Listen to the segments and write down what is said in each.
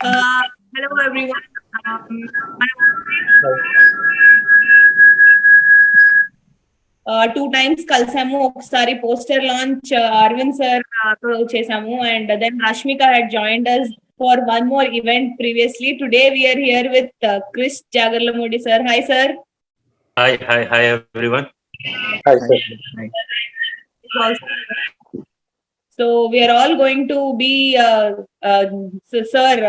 Uh, Hello everyone. Two times కలిసాము. ఒకసారి poster launch Arvind sir తో చేసాము, and then Rashmika had joined us for one more event previously. Today we are here with Chris Jagarlamudi sir. Hi sir. Hi everyone. Hi sir. So we are all going to be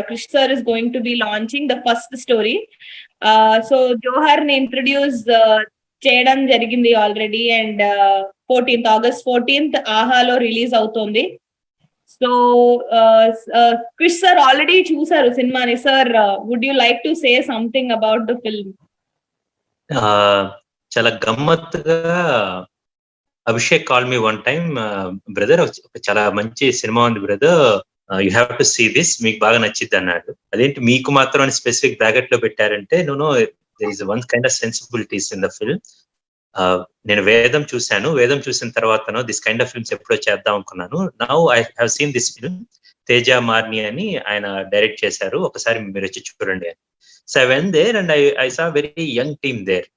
Chris sir is going to be launching the first story. So Johar ne introduce చేయడం జరిగింది already, and 14th August 14th ఆహాలో release అవుతుంది. So Krish sir already చూసారు సినిమాని. Sir, would you like to say something about the film? చాలా గమ్మత్తుగా Abhishek call me one time, brother చాలా మంచి సినిమా ఉంది brother, you have to see this, మీకు బాగా నచ్చింది అన్నాడు. అదేంటి మీకు మాత్రం అని స్పెసిఫిక్ బ్రాకెట్ లో పెట్టారంటే, no there is one kind of sensibilities in the film. నేను వేదం చూసిన తర్వాత దిస్ కైండ్ ఆఫ్ ఫిల్మ్స్ ఎప్పుడో చేద్దాం అనుకున్నాను. Now I have seen this film. Teja Marni అని ఆయన డైరెక్ట్ చేశారు, ఒకసారి మీరు వచ్చి చూడండి అని. So I went there and I saw very young team there.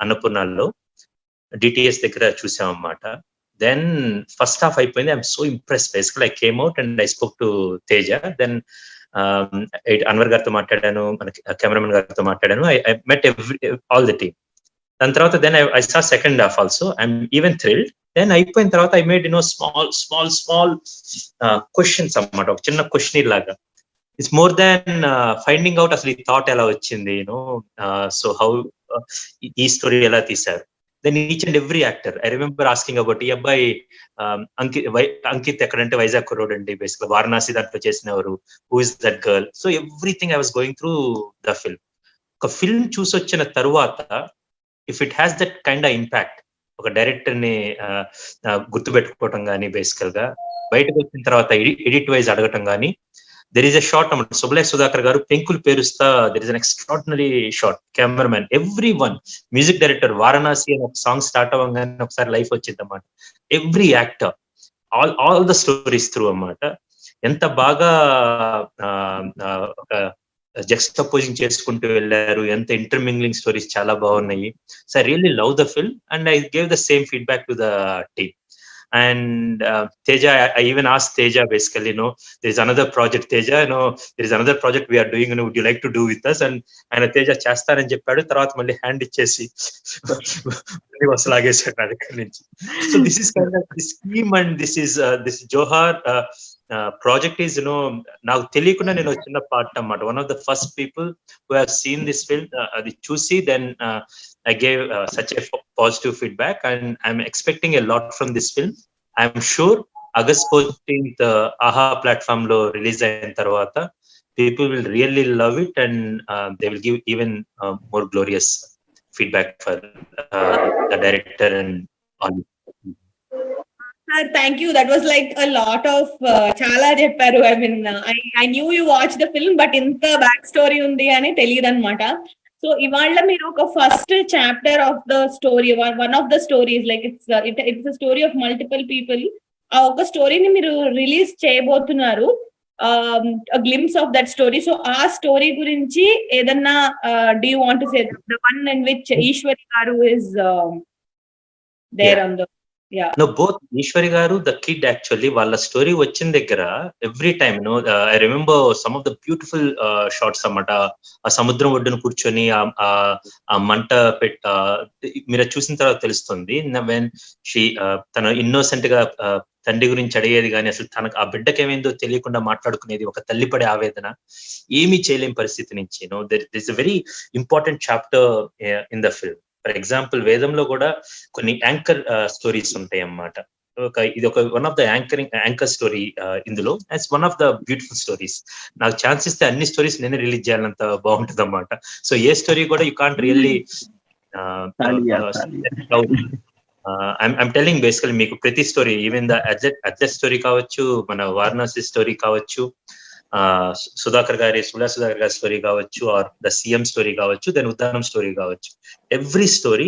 అన్నపూర్ణలో డిటిఎస్ దగ్గర చూసాం అన్నమాట. దెన్ ఫస్ట్ హాఫ్ అయిపోయింది. I'm so impress. Basically I came out and I spoke to Teja. Then Anwar గారితో మాట్లాడాను, మన కెమెరామెన్ గారితో మాట్లాడాను. I met all the team. దాని తర్వాత then I saw second half also. I'm even thrilled. Then అయిపోయిన తర్వాత ఐ మేడ్ స్మాల్ క్వశ్చన్స్ అన్నమాట, ఒక చిన్న క్వశ్చన్ లాగా. It's more than finding out అసలు ఈ థాట్ ఎలా వచ్చింది, సో హౌ ఈ స్టోరీ ఎలా తీశారు. Then each and every actor I remember asking about, ఈ అబ్బాయి అంకిత్ ఎక్కడంటే వైజాగ్ రోడ్ అండి, బేసిక్గా వారణాసి దాంట్లో చేసినవారు, who is that girl. So everything I was going through the film. ఒక ఫిల్మ్ చూసి వచ్చిన తరువాత if it has that kind of impact, ఒక డైరెక్టర్ ని గుర్తుపెట్టుకోవటం కానీ, బేసికల్ గా బయటకు వచ్చిన తర్వాత ఎడిట్ వైజ్ అడగటం కానీ. దెర్ ఈస్ ఎ షాట్ అన్నమాట, సుబలే సుధాకర్ గారు పెంకులు పేరుస్తా, there is an extraordinary shot. Cameraman, every one, music director, Varanasi అని ఒక సాంగ్ స్టార్ట్ అవ్వగానే ఒకసారి లైఫ్ వచ్చింది అన్నమాట. Every actor, all the stories through అన్నమాట. ఎంత బాగా ఒక జక్స్టపోజింగ్ చేసుకుంటూ వెళ్ళారు, ఎంత ఇంటర్మింగ్లింగ్ స్టోరీస్ చాలా బాగున్నాయి. So I really love the film and I gave the same feedback to the team. And Teja, I even asked Teja basically, there is another project, Teja, there is another project we are doing, would you like to do with us? And Teja చేస్తారని చెప్పాడు. తర్వాత మళ్ళీ hand ఇచ్చేసి అసలు లాగేసాడు నా దగ్గర నుంచి. So this is kind of the scheme and this Johar project is నాకు తెలియకుండా నేను చిన్న పార్ట్ అన్నమాట. One of the first people who have seen this film, అది చూసి then I gave such a positive feedback and I'm expecting a lot from this film. I'm sure August 14th AHA platform lo release ayin tarvata people will really love it and they will give even more glorious feedback for the director and all. Sir, thank you. That was like a lot of chala chepparu. I mean, I knew you watched the film, but inta back story undi ani teliyadu annamata. So ఇవాళ మీరు ఒక first chapter of the story, one of the stories, like it's a story of multiple people. ఆ ఒక స్టోరీని మీరు release చేయబోతున్నారు, glimpse of that story. So ఆ story గురించి ఏదన్నా do you want to say? The one in which Eshwari గారు is there on the both Eshwari గారు, ద కిడ్, యాక్చువల్లీ వాళ్ళ స్టోరీ వచ్చిన దగ్గర every time I remember some of the beautiful shorts అన్నమాట. ఆ సముద్రం ఒడ్డున కూర్చొని ఆ మంట మీరు చూసిన తర్వాత తెలుస్తుంది. వెన్ షీ తన ఇన్నోసెంట్ గా తండ్రి గురించి అడిగేది కానీ, అసలు తనకు ఆ బిడ్డకి ఏమైందో తెలియకుండా మాట్లాడుకునేది, ఒక తల్లి పడే ఆవేదన, ఏమీ చేయలేని పరిస్థితి నుంచి. There is a very important chapter in the film. For example వేదంలో కూడా కొన్ని యాంకర్ స్టోరీస్ ఉంటాయి అన్నమాట. ఇది ఒక one of the anchor story ఇందులో. It's one of the beautiful stories. నాకు ఛాన్స్ ఇస్తే అన్ని స్టోరీస్ నేనే రిలీజ్ చేయాలంత బాగుంటుంది అన్నమాట. సో ఏ స్టోరీ కూడా you can't really I'm telling basically మీకు ప్రతి story, even the adjust story కావచ్చు, మన వారణాసి స్టోరీ కావచ్చు, సుధాకర్ గారి స్టోరీ కావచ్చు, ఆర్ ద సీఎం స్టోరీ కావచ్చు, దెన్ ఉద్దానం స్టోరీ కావచ్చు, every story,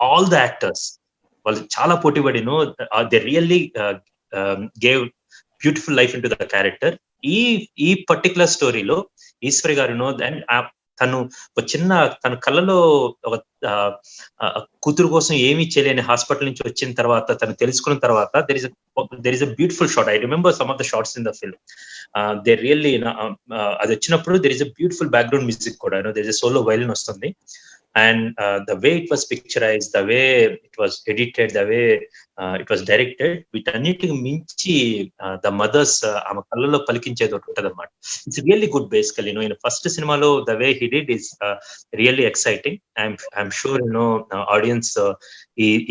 all the actors వాళ్ళు చాలా పోటీపడి they really gave beautiful life in to the character. ఈ ఈ పర్టికులర్ స్టోరీలో ఈశ్వరి గారు దెన్ తను ఒక చిన్న తన కళ్ళలో ఒక కూతురు కోసం ఏమీ చేయలేని హాస్పిటల్ నుంచి వచ్చిన తర్వాత తను తెలుసుకున్న తర్వాత there is a beautiful shot. I remember some of the shorts in the film. They really అది వచ్చినప్పుడు there is a beautiful background music కూడా, there is a solo violin వస్తుంది. And the way it was picturized, the way it was edited, the way it was directed, వీటన్నిటికి మించి the mothers ఆమె కళ్ళలో పలికించేది ఒకటి ఉంటుంది అనమాట. It's really good basically. In first సినిమాలో the way he did is really exciting. I'm sure audience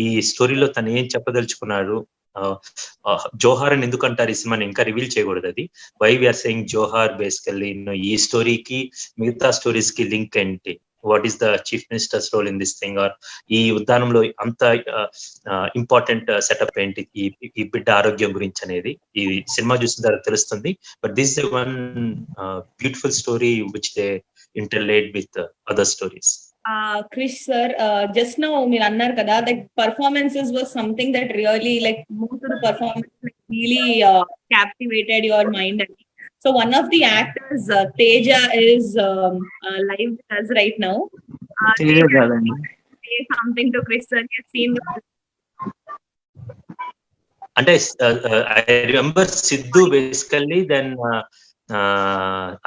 ఈ స్టోరీలో తను ఏం చెప్పదలుచుకున్నాడు, జోహార్ అని ఎందుకంటారు ఈ సినిమాని ఇంకా రివీల్ చేయకూడదు. అది why we're saying Johar basically ఈ స్టోరీకి మిగతా స్టోరీస్ కి లింక్ ఏంటి, what is the chief minister's role in this thing, or ఈ ఉద్యానంలో అంత ఇంపార్టెంట్ సెటప్ ఏంటి ఈ బిడ్డ ఆరోగ్యం గురించి అనేది ఈ సినిమా చూసిన తర్వాత తెలుస్తుంది. But this the one beautiful story which they interlaid with other stories. Krish sir, just now మీరు అన్నారు కదా, like performances was something that really, like most of the performances like really captivated your mind. So one of the actors, Teja, is live with us right now. Teja, say something to Krish sir. He has seen. అంటే I remember Sidhu basically, then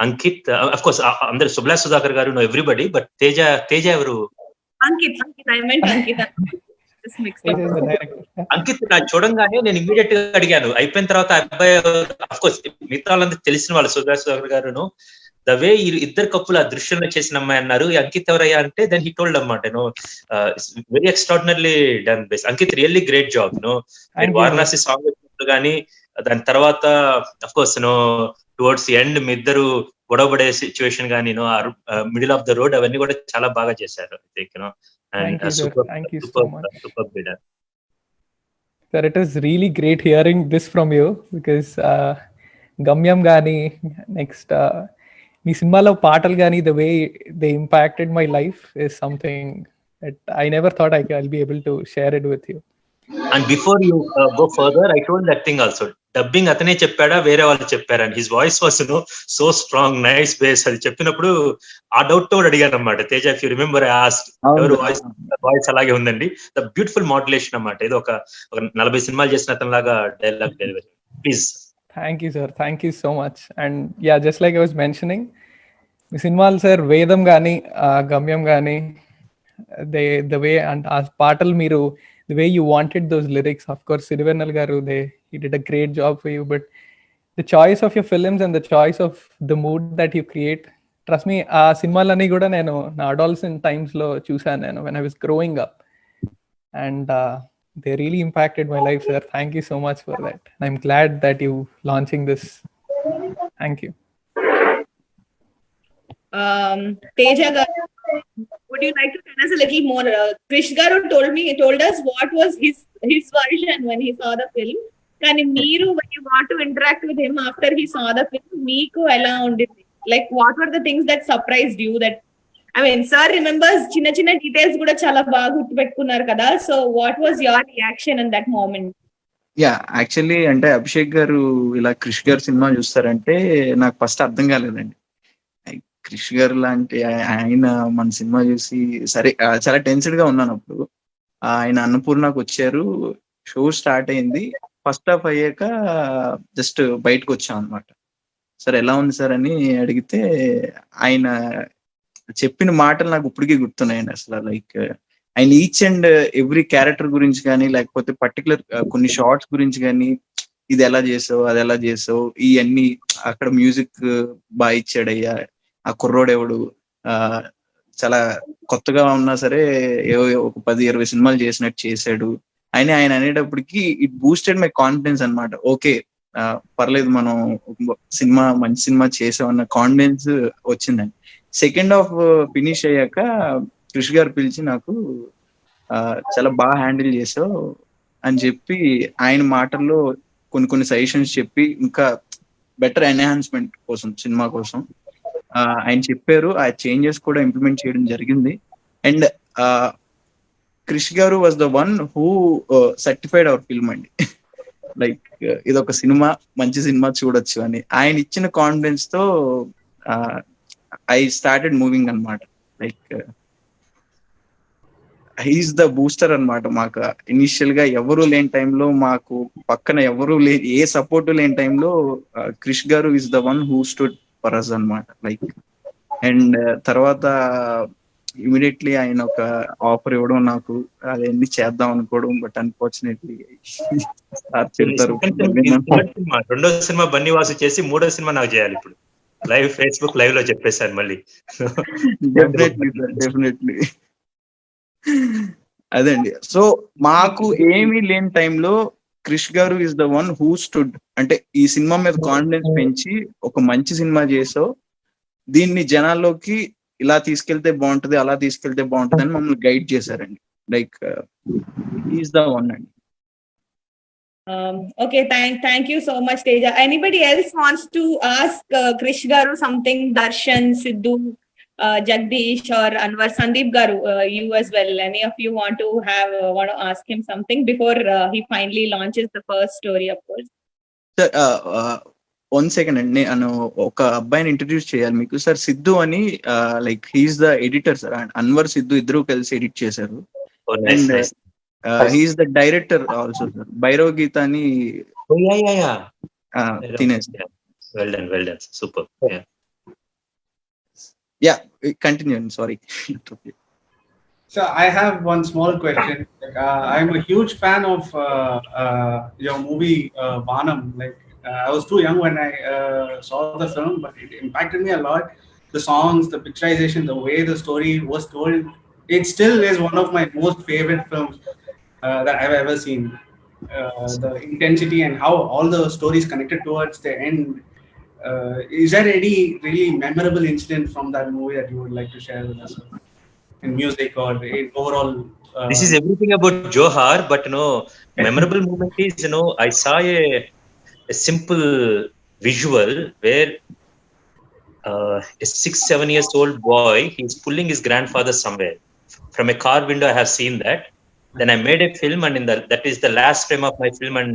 Ankit, of course అందరు సుబ్లా సుధాకర్ గారు, know everybody, but Teja ఎవరు? Ankit, I meant Ankit. Ankit నా చూడంగానే నేను immediate గా అడిగాను. అయిపోయిన తర్వాత అబ్బాయి అఫ్ కోర్స్ మిగతా వాళ్ళందరూ తెలిసిన వాళ్ళు, సుధాకర్ గారును ద వే ఇద్దరు కప్పులు ఆ దృశ్యంలో చేసిన అమ్మాయి అన్నారు. అంకిత్ ఎవరయ్యా అంటే దెన్ హీ టోల్డ్ అన్నమాట, very extraordinary done base. Ankit really great job. Varanasi song కానీ దాని తర్వాత అఫ్ కోర్స్ టువర్డ్స్ ఎండ్ మీ ఇద్దరు గొడవపడే సిచ్యువేషన్ కానీ మిడిల్ ఆఫ్ ద రోడ్ అవన్నీ కూడా చాలా బాగా చేశారు. Thank you so much. Sir, it is really great hearing this from you because Gamyam Gani, next మీ సినిమాలో పాటలు కానీ the way they impacted my life is something that I never thought I'll be able to share it with you. And before you go further, I told that thing also. Dubbing అతనే చెప్పాడా వేరే వాళ్ళు చెప్పారని. His voice was so strong, nice base. అది చెప్పినప్పుడు ఆ doubt తో అడిగాను అనమాట. Teja, if you remember, I asked ఎవరు వాయిస్ అలాగే ఉందండి. ద బ్యూటిఫుల్ మాడ్యులేషన్ అన్నమాట. ఇది ఒక 40 సినిమాలు చేసిన అతని లాగా dialogue delivery. Please. Thank you, sir. Thank you so much. And yeah, just like I was mentioning, మీ సినిమాలు సార్ వేదం కానీ గమ్యం కానీ the way and ఆ పాటలు మీరు the way you wanted those lyrics, of course Sirivennel garu, he did a great job for you, but the choice of your films and the choice of the mood that you create, trust me, aa cinemalanni kuda nenu na adolescent times lo chusanu nenu when I was growing up, and they really impacted my life, sir. Thank you so much for that. I'm glad that you launching this. Thank you. Teja garu, would you like to tell us a little more? Krish garu told us what was his version when he saw the film. Kani meeru, when you got to interact with him after he saw the film, meeku ela undindi? Like what were the things that surprised you? That I mean, sir remembers chinna details kuda chala baga gurtu pettukunnaru kada. So what was your reaction in that moment? Yeah, actually అంటే అభిషేక్ గారు ఇలా క్రిష్ గారు cinema చూస్తారంటే నాకు first అర్థం కాలేదండి. క్రిష్ గారు లాంటి ఆయన మన సినిమా చూసి సరే చాలా టెన్స్డ్ గా ఉన్నాను అప్పుడు. ఆయన అన్నపూర్ణకు వచ్చారు, షో స్టార్ట్ అయింది, ఫస్ట్ హాఫ్ అయ్యాక జస్ట్ బయటకు వచ్చాం అనమాట. సార్ ఎలా ఉంది సార్ అని అడిగితే ఆయన చెప్పిన మాటలు నాకు ఇప్పటికీ గుర్తున్నాయండి. అసలు లైక్ ఆయన ఈచ్ అండ్ ఎవ్రీ క్యారెక్టర్ గురించి కానీ లేకపోతే పర్టికులర్ కొన్ని షార్ట్స్ గురించి కానీ, ఇది ఎలా చేసావు, అది ఎలా చేసావు, ఇవన్నీ అక్కడ మ్యూజిక్ బాగా ఇచ్చాడయ్యా, ఆ కుర్రోడెవడు చాలా కొత్తగా ఉన్నా సరే ఒక 10-20 సినిమాలు చేసినట్టు చేశాడు అని ఆయన అనేటప్పటికి ఇట్ బూస్టెడ్ మై కాన్ఫిడెన్స్ అనమాట. ఓకే పర్లేదు, మనం సినిమా మంచి సినిమా చేసామన్న కాన్ఫిడెన్స్ వచ్చిందండి. సెకండ్ హాఫ్ ఫినిష్ అయ్యాక కృషి గారు పిలిచి నాకు చాలా బాగా హ్యాండిల్ చేసావు అని చెప్పి ఆయన మాటల్లో కొన్ని సజెషన్స్ చెప్పి ఇంకా బెటర్ ఎన్హాన్స్మెంట్ కోసం సినిమా కోసం ఆయన చెప్పారు. ఆ చేంజెస్ కూడా ఇంప్లిమెంట్ చేయడం జరిగింది. అండ్ క్రిష్ గారు was the one who certified hour film అండి. లైక్ ఇది ఒక సినిమా, మంచి సినిమా చూడొచ్చు అని ఆయన ఇచ్చిన కాన్ఫిడెన్స్ తో ఐ స్టార్టెడ్ మూవింగ్ అన్నమాట. లైక్ హీఈస్ ద బూస్టర్ అన్నమాట. మాకు ఇనిషియల్ గా ఎవరు లేని టైంలో, మాకు పక్కన ఎవరు ఏ సపోర్ట్ లేని టైంలో క్రిష్ గారు is the one who stood for us అన్నమాట. లైక్ అండ్ తర్వాత ఇమీడియట్లీ ఆయన ఒక ఆఫర్ ఇవ్వడం, నాకు అదన్నీ చేద్దాం అనుకోవడం, బట్ అన్ఫార్చునేట్లీ తిడతారు. రెండో సినిమా బన్నీవాసు చేసి మూడో సినిమా నాకు చేయాలి ఇప్పుడు. లైవ్ ఫేస్బుక్ లైవ్ లో చెప్పేశాను మళ్ళీ. Definitely sir, definitely. అదండి. సో మాకు ఏమీ లేని టైంలో క్రిష్ గారు is the one who stood, అంటే ఈ సినిమా మీద కాన్ఫిడెన్స్ పెంచి ఒక మంచి సినిమా చేసావు, దీన్ని జనాల్లోకి ఇలా తీసుకెళ్తే బాగుంటది, అలా తీసుకెళ్తే బాగుంటది అని మమ్మల్ని గైడ్ చేశారండి. లైక్ ఈస్ ద వన్ అండి. Okay, thank you so much, Teja. Anybody else wants to ask Krish Garu something? Darshan, Sidhu, Jagdish, or Anwar, Sandeep Garu, you as well. Any of you want to ask him something before he finally launches the first story, of course? Sir, 1 second అండి, నేను ఒక అబ్బాయిని introduce చేయాలి మీకు. Sir Siddhu అని, like he's the editor sir. Anwar Siddhu ఇద్దరు కలిసి edit చేశారు. And he's the director also sir. Bhairav Geetha అని తినేసి. Well done super. Yeah continue. Sorry. So I have one small question. Like, I'm a huge fan of your movie Vanam. Like I was too young when I saw the film, but it impacted me a lot. The songs, the picturization, the way the story was told, it still is one of my most favorite films that I've ever seen. The intensity and how all the stories connected towards the end. Is there any really memorable incident from that movie that you would like to share with us? In music or in overall? This is everything about Johar, but memorable moment is, I saw a simple visual where a 6-7 years old boy, he's pulling his grandfather somewhere. From a car window, I have seen that. Then I made a film, and that is the last frame of my film, and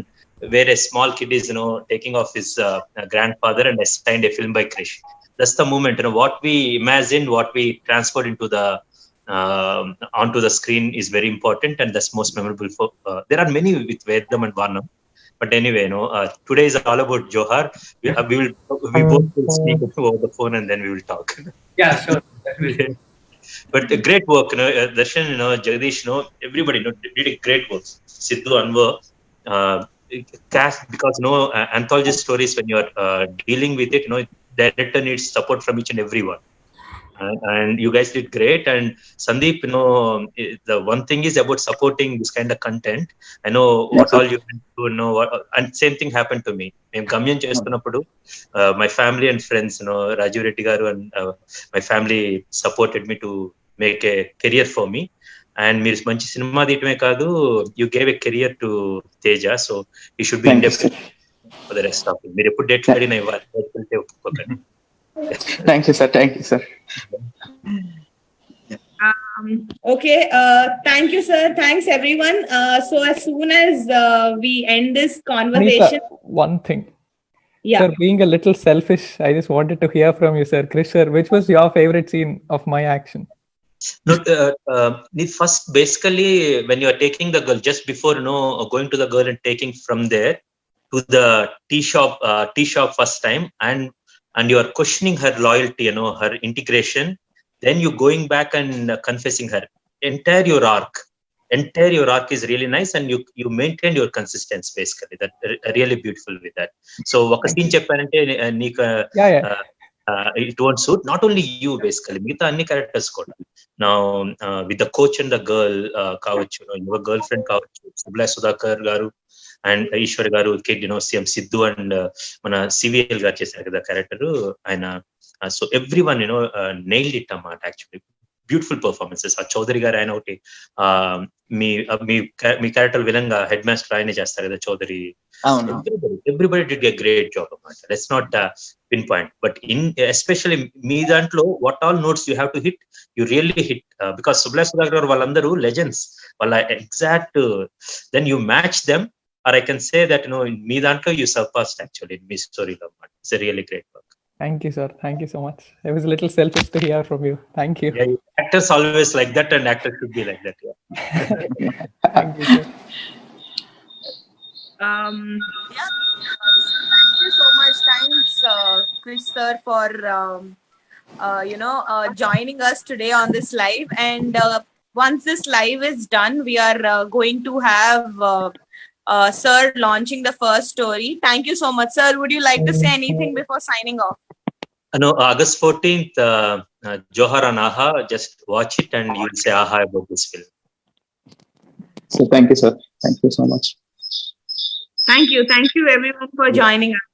where a small kid is, taking off his grandfather, and I signed a film by Krish. That's the moment, what we imagined, what we transferred into the onto the screen is very important, and that's most memorable for. There are many with Vedam and Vanam, but anyway, today is all about Johar. We both will speak over the phone, and then we will talk. Yeah, sure, definitely. But great work, Darshan, Jagdish, everybody, did a great work. Sidhu, Anwar, cast, because anthology stories, when you are dealing with it, director needs support from each and everyone. And you guys did great. And Sandeep, the one thing is about supporting this kind of content. I know what all you can do, and same thing happened to me. I'm Gamyan chestunnappudu, my family and friends, Raju Reddy garu and my family supported me to make a career for me. And మీరు మంచి cinema తీయటమే కాదు, you gave a career to Teja, so he should be indebted for the rest of it. మీరు ఎప్పుడు date అడిగినా ఇవ్వాలి. Thank you, sir. Thank you, sir. Okay. Thank you, sir. Thanks, everyone. So as soon as we end this conversation, Anita, one thing. Yeah. Sir, being a little selfish, I just wanted to hear from you, sir. Krish, sir, which was your favorite scene of my action? No, the first, basically, when you are taking the girl, just before going to the girl and taking from there to the tea shop first time, and you are questioning her loyalty, her integration, then you going back and confessing her. Entire your arc is really nice, and you maintain your consistency, basically. That really beautiful with that. So oka scene chepparante neeku it won't suit not only you, basically migitha anni characters kuda. Now with the coach and the girl kavachu, your girlfriend kavachu, Subla Sudhakar garu and Ishwar garu, kid, CM Sidhu and mana CVL garu chesaru kada character aina. So everyone nailed it actually. Beautiful performances. Chaudhary garu aina okati me character విలంగా head master ఆయనే చేస్తారు కదా, Chowdary. Everybody did a great job about it. Let's not pinpoint, but especially మీ దాంట్లో what all notes you have to hit, you really hit, because Subla Sudhakar వాళ్ళందరూ legends, వాళ్ళ exact then you match them or I can say that మీ దాంట్లో you surpassed actually in me storyలో. It's a really great work. Thank you, sir. Thank you so much. It was a little selfish to hear from you. Thank you. Yeah, actors always like that, and actors should be like that. Yeah. Thank you, sir. Thank you so much. Thanks, Krish sir, for joining us today on this live. And once this live is done, we are going to have sir launching the first story. Thank you so much, sir. Would you like to say anything before signing off? No, August 14th, Johar on AHA. Just watch it and you'll say AHA about this film. So thank you, sir. Thank you so much. Thank you everyone for joining us.